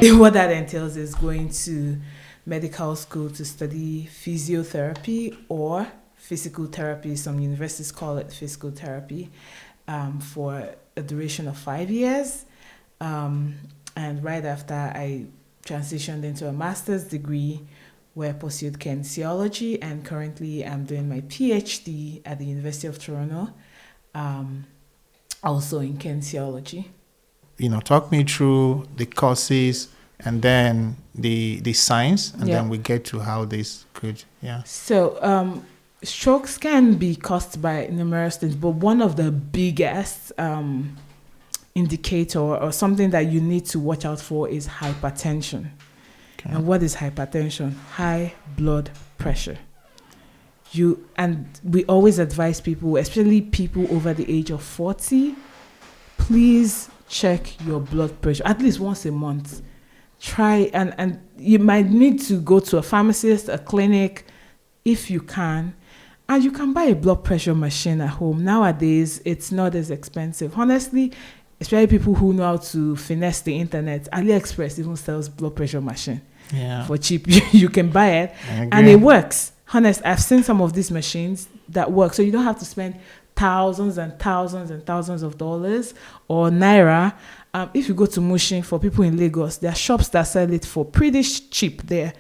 What that entails is going to medical school to study physiotherapy or physical therapy. Some universities call it physical therapy, for a duration of 5 years. And right after, I transitioned into a master's degree where I pursued kinesiology, and currently I'm doing my PhD at the University of Toronto, also in kinesiology. Talk me through the courses and then the science, and then we get to how this could, So, strokes can be caused by numerous things, but one of the biggest indicator or something that you need to watch out for is hypertension. Okay. And what is hypertension? High blood pressure. And we always advise people, especially people over the age of 40, please check your blood pressure at least once a month. Try, and you might need to go to a pharmacist, a clinic, if you can. And you can buy a blood pressure machine at home. Nowadays, it's not as expensive. Honestly, especially people who know how to finesse the internet, AliExpress even sells blood pressure machine for cheap. You can buy it, and it works. Honest, I've seen some of these machines that work. So you don't have to spend thousands and thousands and thousands of dollars or naira. If you go to Mushin, for people in Lagos, there are shops that sell it for pretty cheap there.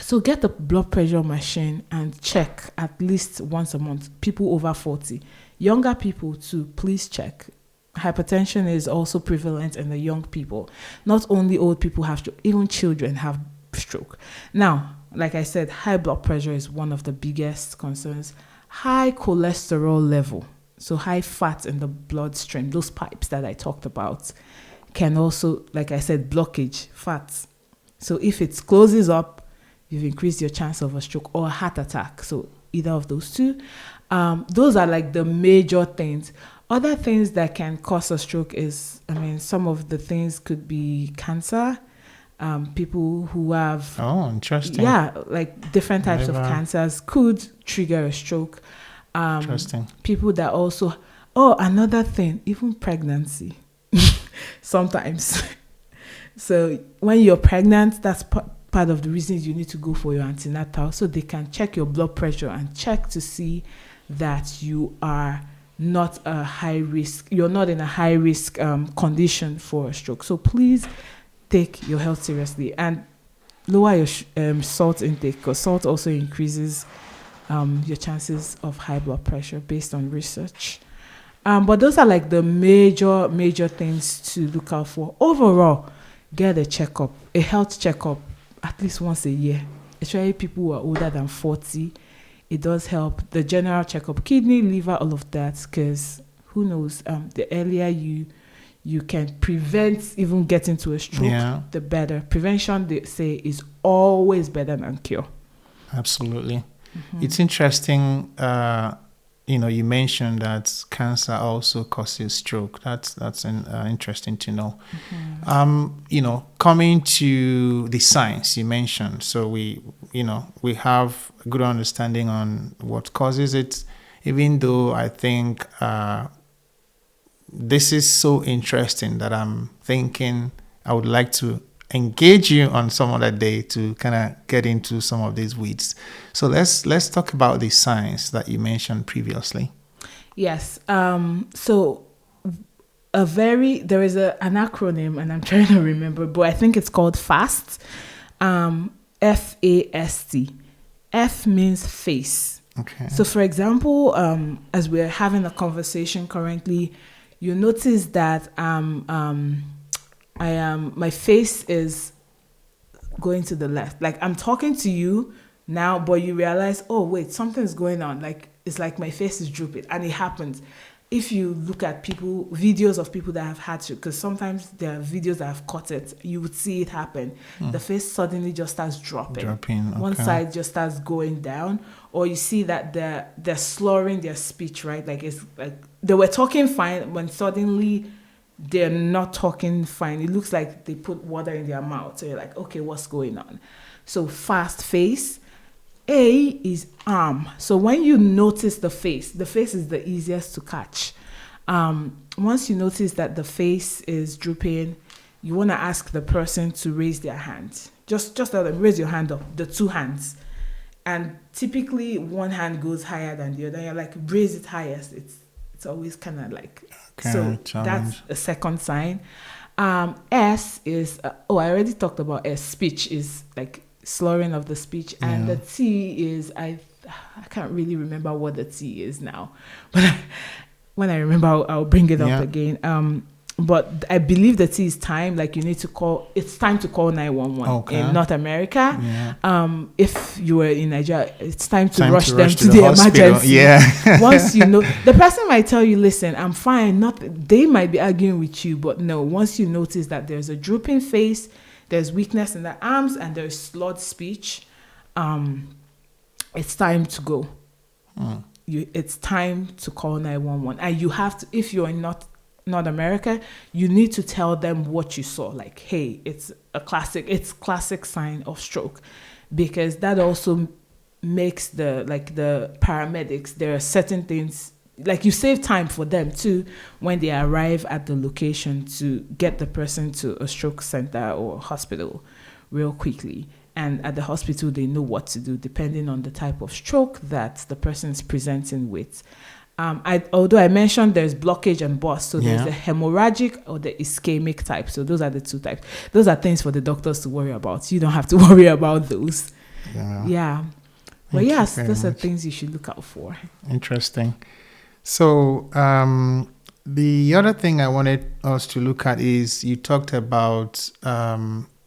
So get the blood pressure machine and check at least once a month. People over 40. Younger people too, please check. Hypertension is also prevalent in the young people. Not only old people have stroke, even children have stroke. Now, like I said, high blood pressure is one of the biggest concerns. High cholesterol level, so high fat in the bloodstream, those pipes that I talked about, can also, like I said, blockage, fats. So if it closes up, you've increased your chance of a stroke or a heart attack. So either of those two. Those are like the major things. Other things that can cause a stroke is, some of the things could be cancer. People who have... Oh, interesting. Yeah, like different types of cancers could trigger a stroke. Interesting. People that also... Oh, another thing, even pregnancy. Sometimes. So when you're pregnant, that's part of the reasons you need to go for your antenatal, so they can check your blood pressure and check to see that you are not a high risk. You're not in a high risk condition for a stroke. So please take your health seriously and lower your salt intake, because salt also increases your chances of high blood pressure based on research. But those are like the major things to look out for. Overall, get a health checkup at least once a year, especially people who are older than 40. It does help. The general checkup, kidney, liver, all of that, because who knows, the earlier you can prevent even getting to a stroke, the better. Prevention, they say, is always better than cure. Absolutely. Mm-hmm. It's interesting, you mentioned that cancer also causes stroke. That's interesting to know. Mm-hmm. Coming to the science you mentioned, so we have a good understanding on what causes it, even though I think this is so interesting that I'm thinking I would like to engage you on some other day to kind of get into some of these weeds. So let's talk about the science that you mentioned previously. Yes. So there is an acronym, and I'm trying to remember, but I think it's called FAST. FAST. F means face. Okay. So for example, as we're having a conversation currently, you notice that my face is going to the left. Like I'm talking to you now, but you realize, oh wait, something's going on. Like it's like my face is drooping, and it happens. If you look at videos of people that have had to, because sometimes there are videos that have caught it, you would see it happen. The face suddenly just starts dropping. Okay. One side just starts going down, or you see that they're slurring their speech, right? Like it's like they were talking fine when suddenly they're not talking fine. It looks like they put water in their mouth. So you're like, okay, what's going on? So fast face. A is arm. So when you notice the face is the easiest to catch. Once you notice that the face is drooping, you want to ask the person to raise their hand. Just tell them, raise your hand up, the two hands. And typically one hand goes higher than the other. You're like, raise it highest. It's always kind of like, so challenge. That's a second sign. S is, I already talked about S. Speech is like slurring of the speech. And the T is, I can't really remember what the T is now. But when I remember, I'll bring it up again. But I believe the T is time. Like you need to call. It's time to call 911 in North America. Yeah. If you were in Nigeria, it's time to rush them to the emergency. Yeah. Once you know, the person might tell you, "Listen, I'm fine." They might be arguing with you, but no. Once you notice that there's a drooping face, there's weakness in the arms, and there's slurred speech, it's time to go. It's time to call 911, and you have to. If you're not North America, you need to tell them what you saw. Like, hey, it's classic sign of stroke, because that also makes the paramedics, there are certain things, like you save time for them too when they arrive at the location to get the person to a stroke center or hospital real quickly. And at the hospital, they know what to do depending on the type of stroke that the person is presenting with. Although I mentioned there's blockage and burst, so there's the hemorrhagic or the ischemic type. So those are the two types. Those are things for the doctors to worry about. You don't have to worry about those. Yeah. But yes, those are things you should look out for. Interesting. So the other thing I wanted us to look at is you talked about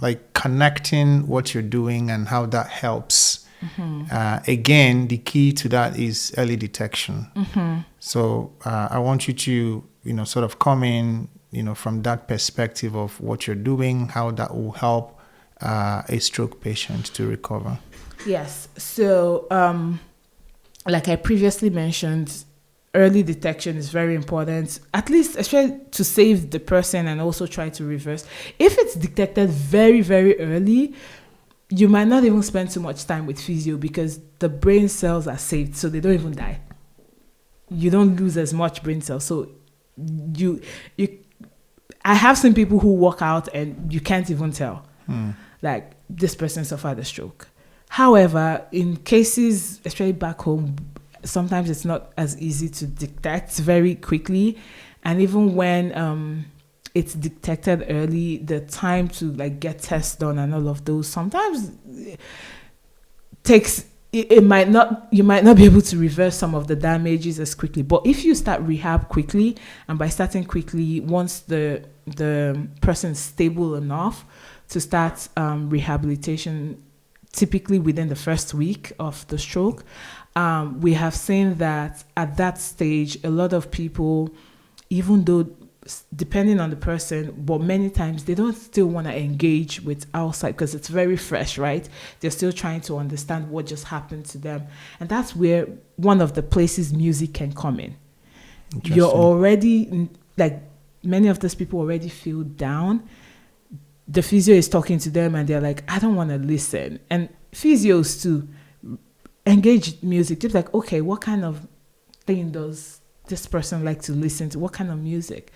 like connecting what you're doing and how that helps. Again, the key to that is early detection. So I want you to, sort of come in, from that perspective of what you're doing, how that will help a stroke patient to recover. Yes. So, like I previously mentioned, early detection is very important, at least especially to save the person and also try to reverse. If it's detected very, very early, you might not even spend too much time with physio because the brain cells are saved, so they don't even die. You don't lose as much brain cells. So I have seen people who walk out and you can't even tell, like this person suffered a stroke. However, in cases, especially back home, sometimes it's not as easy to detect very quickly. And even when it's detected early, the time to like get tests done and all of those sometimes takes, you might not be able to reverse some of the damages as quickly. But if you start rehab quickly, and by starting quickly, once the person is stable enough to start rehabilitation, typically within the first week of the stroke, we have seen that at that stage, a lot of people, even though depending on the person, but many times they don't still want to engage with outside because it's very fresh, right? They're still trying to understand what just happened to them. And that's where one of the places music can come in. You're already, like many of those people already feel down. The physio is talking to them and they're like, I don't want to listen. And physios too engage music. Just like, okay, what kind of thing does this person like to listen to? What kind of music?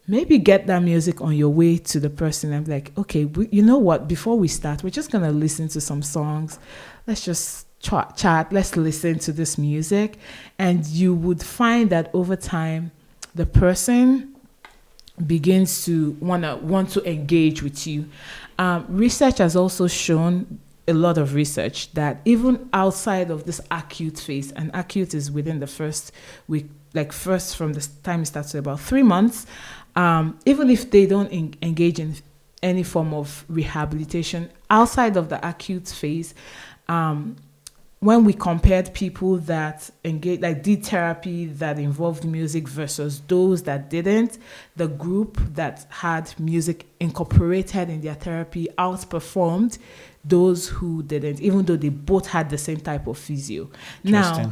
Maybe get that music on your way to the person and be like, okay, you know what? Before we start, we're just going to listen to some songs. Let's just chat. Let's listen to this music. And you would find that over time, the person begins to want to engage with you. Research has also shown, a lot of research, that even outside of this acute phase, and acute is within the first week, like first from the time it starts to about 3 months, even if they don't engage in any form of rehabilitation outside of the acute phase, when we compared people that engaged, like did therapy that involved music versus those that didn't, the group that had music incorporated in their therapy outperformed those who didn't, even though they both had the same type of physio. Now,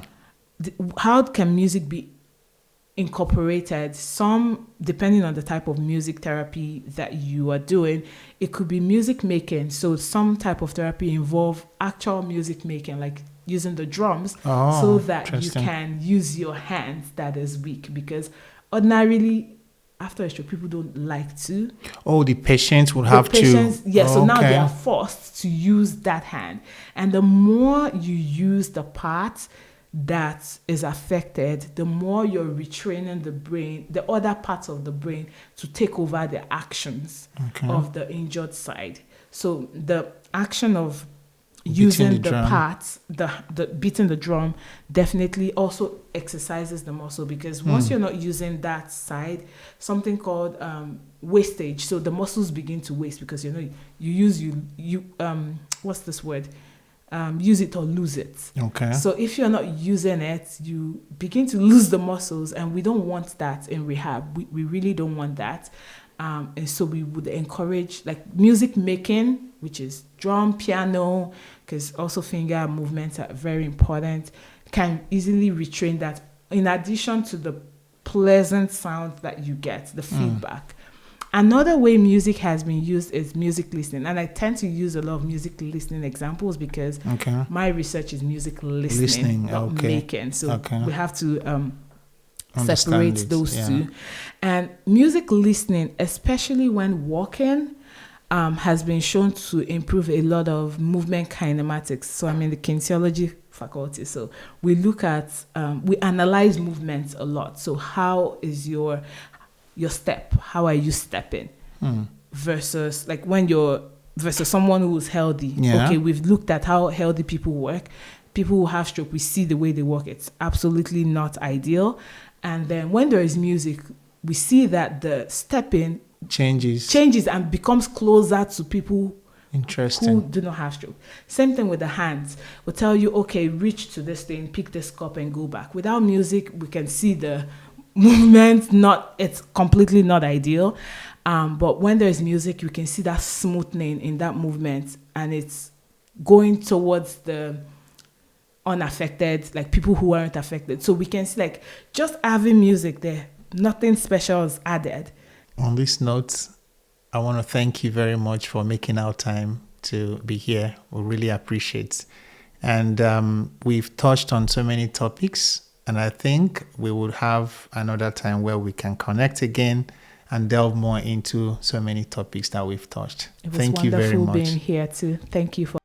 how can music be incorporated? Some, depending on the type of music therapy that you are doing, it could be music making. So some type of therapy involve actual music making, like using the drums, so that you can use your hands that is weak. Because ordinarily, after a stroke, people don't like to. Oh, the patients would The have patients, to. yeah, so now they Okay. are forced to use that hand. And the more you use the part that is affected, the more you're retraining the brain, the other parts of the brain, to take over the actions Okay. of the injured side. So the action of Beating using the the drum. parts, the beating the drum, definitely also exercises the muscle, because once you're not using that side, something called wastage. So the muscles begin to waste, because you what's this word? Use it or lose it. Okay. So if you're not using it, you begin to lose the muscles, and we don't want that in rehab. We really don't want that. And so we would encourage like music making, which is drum, piano, because also finger movements are very important, can easily retrain that, in addition to the pleasant sound that you get, the feedback. Another way music has been used is music listening. And I tend to use a lot of music listening examples, because Okay. my research is music listening, not okay. making. So Okay. we have to Understand separate it, those yeah. two. And music listening, especially when walking, has been shown to improve a lot of movement kinematics. So I'm in the kinesiology faculty. So we look at, we analyze movements a lot. So how is your step? How are you stepping? Versus like versus someone who's healthy. Yeah. Okay, we've looked at how healthy people work. People who have stroke, we see the way they work. It's absolutely not ideal. And then when there is music, we see that the stepping changes and becomes closer to people Interesting. who do not have stroke. Same thing with the hands. We'll tell you, okay, reach to this thing, pick this cup and go back. Without music, we can see the movement, it's completely not ideal. But when there's music, you can see that smoothing in that movement, and it's going towards the unaffected, like people who aren't affected. So we can see like just having music there, nothing special is added. On this note, I want to thank you very much for making our time to be here. We really appreciate. And we've touched on so many topics, and I think we will have another time where we can connect again and delve more into so many topics that we've touched. It was Thank you very wonderful much. being here too. Thank you for